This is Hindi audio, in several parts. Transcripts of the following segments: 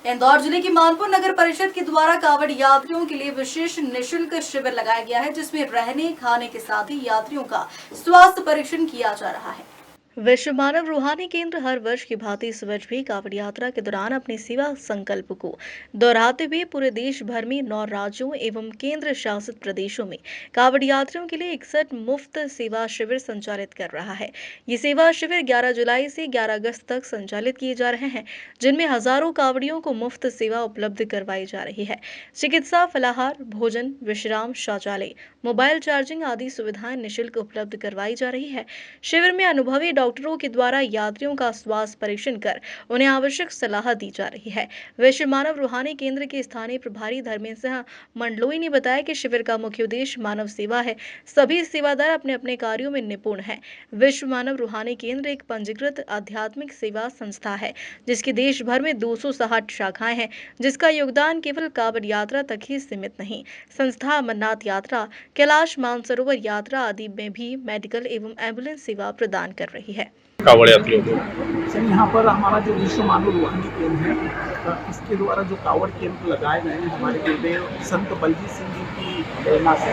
इंदौर जिले की मानपुर नगर परिषद के द्वारा कांवड़ यात्रियों के लिए विशेष निःशुल्क शिविर लगाया गया है, जिसमें रहने खाने के साथ ही यात्रियों का स्वास्थ्य परीक्षण किया जा रहा है। विश्व मानव रूहानी केंद्र हर वर्ष की भांति इस वर्ष भी कांवड़ यात्रा के दौरान अपने सेवा संकल्प को दोहराते हुए पूरे देश भर में 9 राज्यों एवं केंद्र शासित प्रदेशों में कांवड़ यात्रियों के लिए 61 मुफ्त सेवा शिविर संचालित कर रहा है। ये सेवा शिविर 11 जुलाई से 11 अगस्त तक संचालित किए जा रहे हैं, जिनमें हजारों कांवड़ियों को मुफ्त सेवा उपलब्ध करवाई जा रही है। चिकित्सा, फलाहार, भोजन, विश्राम, शौचालय, मोबाइल चार्जिंग आदि सुविधाएं निःशुल्क उपलब्ध करवाई जा रही है। शिविर में अनुभवी डॉक्टरों के द्वारा यात्रियों का स्वास्थ्य परीक्षण कर उन्हें आवश्यक सलाह दी जा रही है। विश्व मानव रूहानी केंद्र के स्थानीय प्रभारी धर्मेंद्र सिंह मंडलोई ने बताया कि शिविर का मुख्य उद्देश्य मानव सेवा है। सभी सेवादार अपने अपने कार्यों में निपुण हैं। विश्व मानव रूहानी केंद्र एक पंजीकृत आध्यात्मिक सेवा संस्था है, जिसकी देश भर में 260 शाखाएं हैं, जिसका योगदान केवल कांवड़ यात्रा तक ही सीमित नहीं। संस्था अमरनाथ यात्रा, कैलाश मानसरोवर यात्रा आदि में भी मेडिकल एवं एम्बुलेंस सेवा प्रदान कर रही है। कांवड़ यात्रियों को सर, यहाँ पर हमारा जो विश्व मानव रूहानी केंद्र है, इसके द्वारा जो कांवड़ कैंप लगाए गए हैं हमारे गुरुदेव संत बलजीत सिंह जी की प्रेरणा से।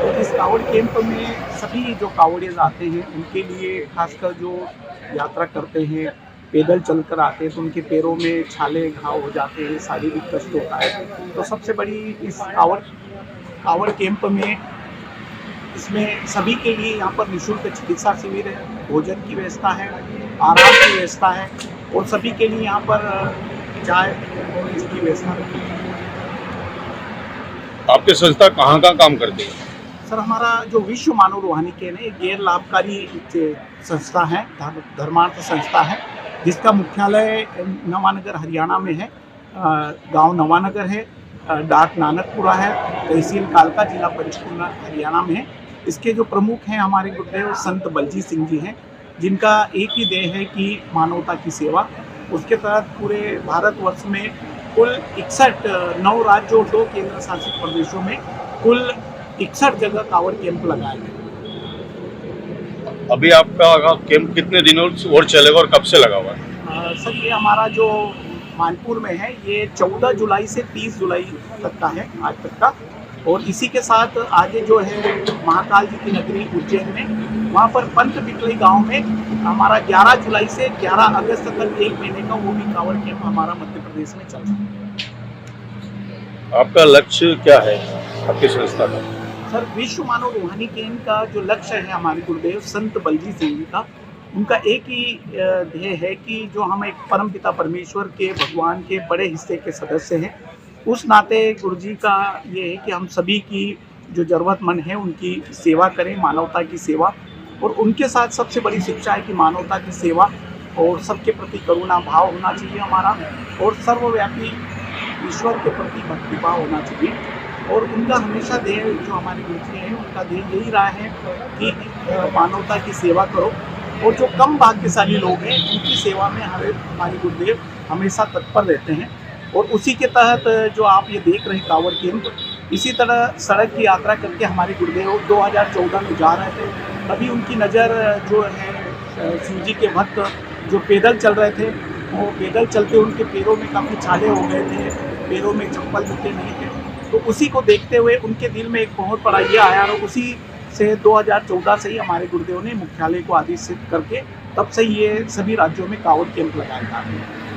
तो इस कांवड़ कैंप में सभी जो कांवड़िए आते हैं उनके लिए, खासकर जो यात्रा करते हैं, पैदल चलकर आते हैं तो उनके पैरों में छाले घाव हो जाते हैं, शारीरिक कष्ट होता है। तो सबसे बड़ी इस कांवड़ कैंप में इसमें सभी के लिए यहाँ पर निःशुल्क चिकित्सा शिविर है, भोजन की व्यवस्था है, आराम की व्यवस्था है और सभी के लिए यहाँ पर चाय की व्यवस्था है। आपकी संस्था कहाँ काम करती है? सर, हमारा जो विश्व मानव रूहानी केंद्र है, गैर लाभकारी संस्था है, धर्मार्थ संस्था है, जिसका मुख्यालय नवानगर हरियाणा में है। गांव नवानगर है, डाक नानकपुरा है, तहसील कालका, जिला पंचकुला हरियाणा में है। इसके जो प्रमुख हैं हमारे गुरुदेव संत बलजीत सिंह जी हैं, जिनका एक ही ध्येय है कि मानवता की सेवा। उसके तहत पूरे भारतवर्ष में कुल 61 9 राज्यों और 2 केंद्र शासित प्रदेशों में कुल 61 जगह कांवड़ कैंप लगाए गए। अभी आपका कैंप कितने दिनों और चलेगा और कब से लगा हुआ है? सर, ये हमारा जो मानपुर में है, ये 14 जुलाई से 30 जुलाई तक का है, आज तक का। और इसी के साथ आगे जो है महाकाल जी की नगरी उज्जैन में, वहाँ पर पंत बिटलई गांव में हमारा 11 जुलाई से 11 अगस्त तक 1 महीने का वो भी कांवड़ कैंप हमारा मध्य प्रदेश में चल रहा है। आपका लक्ष्य क्या है आपकी संस्था का? सर, विश्व मानव रूहानी केंद्र का जो लक्ष्य है हमारे गुरुदेव संत बलजीत सिंह जी का, उनका एक ही ध्येय है कि जो हम एक परमपिता परमेश्वर के, भगवान के बड़े हिस्से के सदस्य हैं, उस नाते गुरुजी का ये है कि हम सभी की जो ज़रूरतमंद है उनकी सेवा करें, मानवता की सेवा। और उनके साथ सबसे बड़ी शिक्षा है कि मानवता की सेवा और सबके प्रति करुणा भाव होना चाहिए हमारा, और सर्वव्यापी ईश्वर के प्रति भक्तिभाव होना चाहिए। और उनका हमेशा ध्येय, जो हमारे गुरुजी हैं, उनका ध्येय यही रहा है कि मानवता की सेवा करो, और जो कम भाग्यशाली लोग हैं उनकी सेवा में हमारे गुरुदेव हमेशा तत्पर रहते हैं। और उसी के तहत जो आप ये देख रहे हैं कांवड़ कैंप, इसी तरह सड़क की यात्रा करके हमारे गुरुदेव 2014 में जा रहे थे। तभी उनकी नज़र जो है शिव जी के भक्त जो पैदल चल रहे थे, वो पैदल चलते उनके पैरों में काफ़ी छाले हो गए थे, पैरों में चप्पल जूते नहीं थे। तो उसी को देखते हुए उनके दिल में एक बहुत बड़ा ये आया, और उसी से 2014 से ही हमारे गुरुदेव ने मुख्यालय को आदेशित करके तब से ये सभी राज्यों में कांवड़ कैंप लगाया था।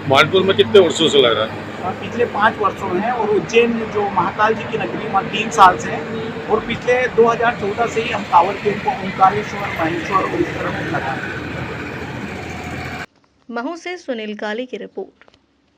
मानपुर में कितने वर्षों से लग रहा है? पिछले 5 वर्षों में है, और उज्जैन जो महाकाल जी की नगरी वहाँ 3 साल से है, और पिछले 2014 से ही हम कांवड़ कैंप को ओंकारेश्वर, महेश्वर और इस तरह लगाए। महू से सुनील काली की रिपोर्ट।